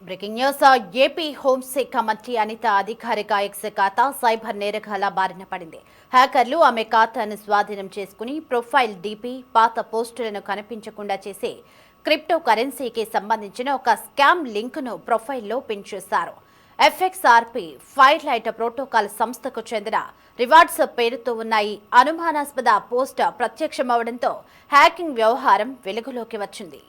Breaking news. AP హోంశాఖ మంత్రి అనిత అధికారిక ఎక్స్ ఖాతా సైబర్ నేరగాళ్ల బారిన పడింది. హ్యాకర్లు ఆమె ఖాతాను స్వాధీనం చేసుకుని ప్రొఫైల్ డీపీ, పాత పోస్టులను కనిపించకుండా చేసి క్రిప్టో కరెన్సీకి సంబంధించిన ఒక స్కామ్ లింక్ను ప్రొఫైల్లో పిన్ చేశారు. ఎఫ్ఎక్స్ఆర్పి ఫైర్ లైట్ ప్రోటోకాల్ సంస్థకు చెందిన రివార్డ్స్ పేరుతో ఉన్న ఈ అనుమానాస్పద పోస్ట్ ప్రత్యక్షమవడంతో హ్యాకింగ్ వ్యవహారం వెలుగులోకి వచ్చింది.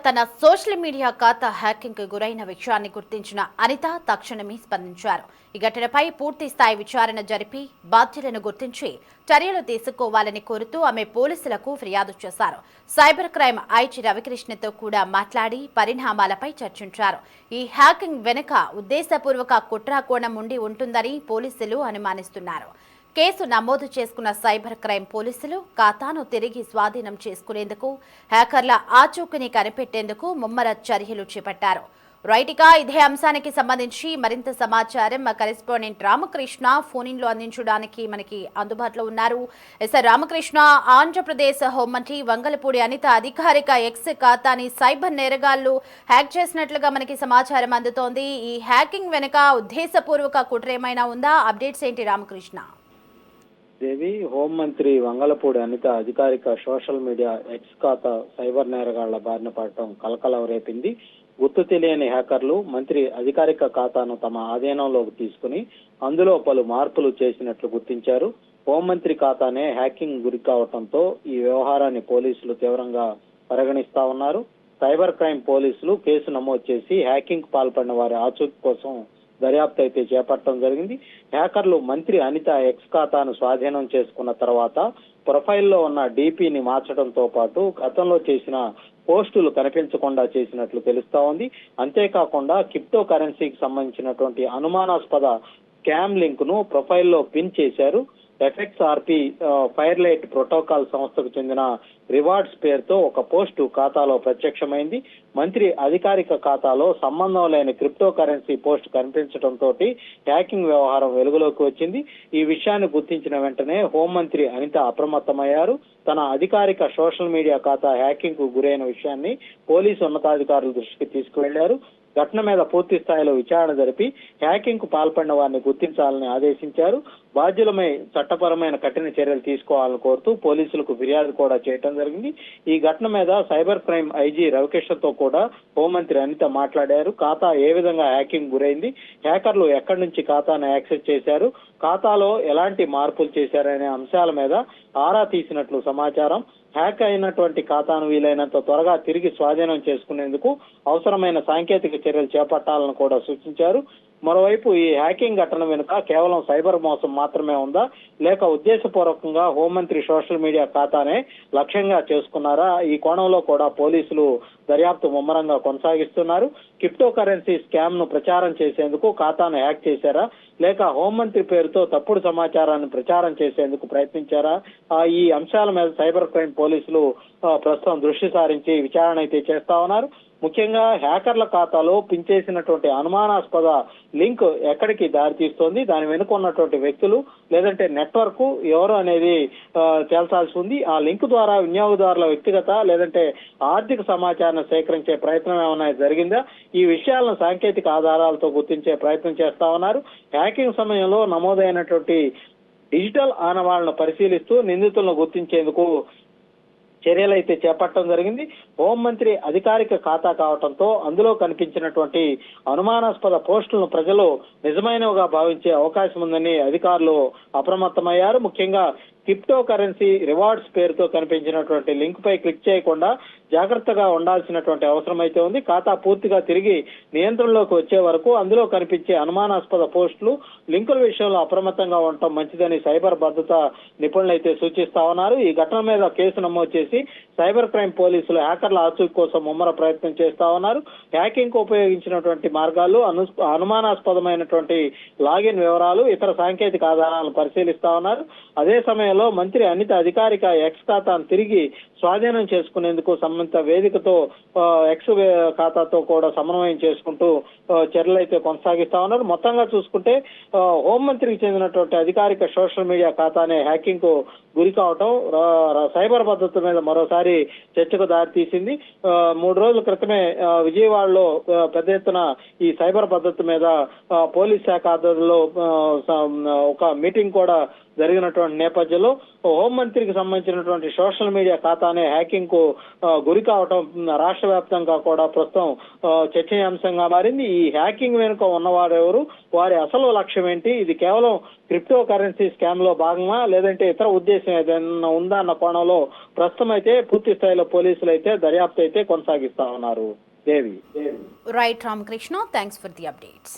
తన సోషల్ మీడియా ఖాతా హ్యాకింగ్ కు గురైన విషయాన్ని గుర్తించిన అనిత తక్షణమే స్పందించారు. ఈ ఘటనపై పూర్తి స్థాయి విచారణ జరిపి బాధ్యులను గుర్తించి చర్యలు తీసుకోవాలని కోరుతూ ఆమె పోలీసులకు ఫిర్యాదు చేశారు. సైబర్ క్రైమ్ ఐజీ రవికృష్ణతో కూడా మాట్లాడి పరిణామాలపై చర్చించారు. ఈ హ్యాకింగ్ వెనుక ఉద్దేశపూర్వక కుట్రకోణం ఉండి ఉంటుందని పోలీసులు అనుమానిస్తున్నారు. కేసు నమోదు చేసుకున్న సైబర్ క్రైమ్ పోలీసులు ఖాతాను తిరిగి స్వాధీనం చేసుకునేందుకు, హ్యాకర్ల ఆచూకీని కనిపెట్టేందుకు ముమ్మర చర్యలు చేపట్టారు. రైట్గా ఇదే అంశానికి సంబంధించి మరింత సమాచారం మా కరెస్పాండెంట్ రామకృష్ణ ఫోన్లో అందించడానికి మనకి అందుబాటులో ఉన్నారు. రామకృష్ణ, ఆంధ్రప్రదేశ్ హోంమంత్రి వంగలపూడి అనిత అధికారిక ఎక్స్ ఖాతాని సైబర్ నేరగాళ్లు హ్యాక్ చేసినట్లుగా మనకి సమాచారం అందుతోంది. ఈ హ్యాకింగ్ వెనుక ఉద్దేశపూర్వక కుట్ర ఏమైనా ఉందా? అప్డేట్స్ ఏంటి రామకృష్ణ? దేవి, హోంమంత్రి వంగలపూడి అనిత అధికారిక సోషల్ మీడియా ఎక్స్ ఖాతా సైబర్ నేరగాళ్ల బారిన పడటం కలకలం రేపింది. గుర్తు తెలియని హ్యాకర్లు మంత్రి అధికారిక ఖాతాను తమ ఆధీనంలోకి తీసుకుని అందులో పలు మార్పులు చేసినట్లు గుర్తించారు. హోంమంత్రి ఖాతానే హ్యాకింగ్ గురి కావడంతో ఈ వ్యవహారాన్ని పోలీసులు తీవ్రంగా పరిగణిస్తా ఉన్నారు. సైబర్ క్రైమ్ పోలీసులు కేసు నమోదు చేసి హ్యాకింగ్ పాల్పడిన వారి ఆచూకీ కోసం దర్యాప్తు అయితే చేపట్టడం జరిగింది. హ్యాకర్లు మంత్రి అనిత ఎక్స్ ఖాతాను స్వాధీనం చేసుకున్న తర్వాత ప్రొఫైల్లో ఉన్న డీపీని మార్చడంతో పాటు గతంలో చేసిన పోస్టులు కనిపించకుండా చేసినట్లు తెలుస్తా ఉంది. అంతేకాకుండా క్రిప్టో కరెన్సీకి సంబంధించినటువంటి అనుమానాస్పద స్కామ్ లింక్ ను ప్రొఫైల్లో పిన్ చేశారు. ఎఫ్ఎక్స్ఆర్పి ఫైర్ లైట్ ప్రోటోకాల్ సంస్థకు చెందిన రివార్డ్స్ పేరుతో ఒక పోస్టు ఖాతాలో ప్రత్యక్షమైంది. మంత్రి అధికారిక ఖాతాలో సంబంధం లేని క్రిప్టో కరెన్సీ పోస్ట్ కనిపించడంతో హ్యాకింగ్ వ్యవహారం వెలుగులోకి వచ్చింది. ఈ విషయాన్ని గుర్తించిన వెంటనే హోంమంత్రి అనిత అప్రమత్తమయ్యారు. తన అధికారిక సోషల్ మీడియా ఖాతా హ్యాకింగ్ కు గురైన విషయాన్ని పోలీసు ఉన్నతాధికారుల దృష్టికి తీసుకువెళ్లారు. ఘటన మీద పూర్తి స్థాయిలో విచారణ జరిపి హ్యాకింగ్ కు పాల్పడిన వారిని గుర్తించాలని ఆదేశించారు. బాధ్యులపై చట్టపరమైన కఠిన చర్యలు తీసుకోవాలని కోరుతూ పోలీసులకు ఫిర్యాదు కూడా చేయడం జరిగింది. ఈ ఘటన మీద సైబర్ క్రైమ్ ఐజీ రవికృష్ణతో కూడా హోంమంత్రి అనిత మాట్లాడారు. ఖాతా ఏ విధంగా హ్యాకింగ్ గురైంది, హ్యాకర్లు ఎక్కడి నుంచి ఖాతాను యాక్సెస్ చేశారు, ఖాతాలో ఎలాంటి మార్పులు చేశారనే అంశాల మీద ఆరా తీసినట్లు సమాచారం. హ్యాక్ అయినటువంటి ఖాతాను వీలైనంత త్వరగా తిరిగి స్వాధీనం చేసుకునేందుకు అవసరమైన సాంకేతిక చర్యలు చేపట్టాలని కూడా సూచించారు. మరోవైపు ఈ హ్యాకింగ్ ఘటన వెనుక కేవలం సైబర్ మోసం మాత్రమే ఉందా, లేక ఉద్దేశపూర్వకంగా హోంమంత్రి సోషల్ మీడియా ఖాతానే లక్ష్యంగా చేసుకున్నారా? ఈ కోణంలో కూడా పోలీసులు దర్యాప్తు ముమ్మరంగా కొనసాగిస్తున్నారు. క్రిప్టో కరెన్సీ స్కామ్ ను ప్రచారం చేసేందుకు ఖాతాను హ్యాక్ చేశారా, లేక హోంమంత్రి పేరుతో తప్పుడు సమాచారాన్ని ప్రచారం చేసేందుకు ప్రయత్నించారా? ఈ అంశాల మీద సైబర్ క్రైమ్ పోలీసులు ప్రస్తుతం దృష్టి సారించి విచారణ అయితే చేస్తా ఉన్నారు. ముఖ్యంగా హ్యాకర్ల ఖాతాలో పిన్ చేసినటువంటి అనుమానాస్పద లింక్ ఎక్కడికి దారితీస్తోంది, దాని వెనుక ఉన్నటువంటి వ్యక్తులు లేదంటే నెట్వర్క్ ఎవరు అనేది తేల్చాల్సి ఉంది. ఆ లింక్ ద్వారా వినియోగదారుల వ్యక్తిగత లేదంటే ఆర్థిక సమాచారాన్ని సేకరించే ప్రయత్నం ఏమైనా జరిగిందా? ఈ విషయాలను సాంకేతిక ఆధారాలతో గుర్తించే ప్రయత్నం చేస్తా ఉన్నారు. హ్యాకింగ్ సమయంలో నమోదైనటువంటి డిజిటల్ ఆనవాళ్లను పరిశీలిస్తూ నిందితులను గుర్తించేందుకు చర్యలైతే చేపట్టడం జరిగింది. హోంమంత్రి అధికారిక ఖాతా కావడంతో అందులో కనిపించినటువంటి అనుమానాస్పద పోస్టులను ప్రజలు నిజమైనవిగా భావించే అవకాశం ఉందని అధికారులు అప్రమత్తమయ్యారు. ముఖ్యంగా క్రిప్టో కరెన్సీ రివార్డ్స్ పేరుతో కనిపించినటువంటి లింక్ పై క్లిక్ చేయకుండా జాగ్రత్తగా ఉండాల్సినటువంటి అవసరం అయితే ఉంది. ఖాతా పూర్తిగా తిరిగి నియంత్రణలోకి వచ్చే వరకు అందులో కనిపించే అనుమానాస్పద పోస్టులు, లింకుల విషయంలో అప్రమత్తంగా ఉండటం మంచిదని సైబర్ భద్రతా నిపుణులు అయితే సూచిస్తా ఉన్నారు. ఈ ఘటన మీద కేసు నమోదు చేసి సైబర్ క్రైమ్ పోలీసులు హ్యాకర్ల ఆచూకీ కోసం ముమ్మర ప్రయత్నం చేస్తా ఉన్నారు. హ్యాకింగ్ కు ఉపయోగించినటువంటి మార్గాలు, అనుమానాస్పదమైనటువంటి లాగిన్ వివరాలు, ఇతర సాంకేతిక ఆధారాలను పరిశీలిస్తా ఉన్నారు. అదే సమయంలో మంత్రి అనిత అధికారిక ఎక్స్ ఖాతాను తిరిగి స్వాధీనం చేసుకునేందుకు సంబంధిత వేదికతో ఎక్స్ ఖాతాతో కూడా సమన్వయం చేసుకుంటూ చర్యలు అయితే కొనసాగిస్తా ఉన్నారు. మొత్తంగా చూసుకుంటే హోంమంత్రికి చెందినటువంటి అధికారిక సోషల్ మీడియా ఖాతానే హ్యాకింగ్ కు గురి కావటం సైబర్ భద్రత మీద మరోసారి చర్చకు దారితీసింది. 3 రోజుల క్రితమే విజయవాడలో పెద్ద ఎత్తున ఈ సైబర్ భద్రత మీద పోలీస్ శాఖ ఆధ్వర్యంలో ఒక మీటింగ్ కూడా జరిగినటువంటి నేపథ్యంలో హోంమంత్రికి సంబంధించినటువంటి సోషల్ మీడియా ఖాతానే హ్యాకింగ్ కు గురి కావటం రాష్ట్ర వ్యాప్తంగా కూడా ప్రస్తుతం చర్చనీయాంశంగా మారింది. ఈ హ్యాకింగ్ వెనుక ఉన్నవారెవరు, వారి అసలు లక్ష్యం ఏంటి, ఇది కేవలం క్రిప్టో కరెన్సీ స్కామ్ లో భాగమా లేదంటే ఇతర ఉద్దేశం ఏదైనా ఉందా అన్న కోణంలో ప్రస్తుతం అయితే పూర్తి స్థాయిలో పోలీసులు అయితే దర్యాప్తు అయితే కొనసాగిస్తా ఉన్నారు. Devi. Right Ramakrishna, thanks for the updates.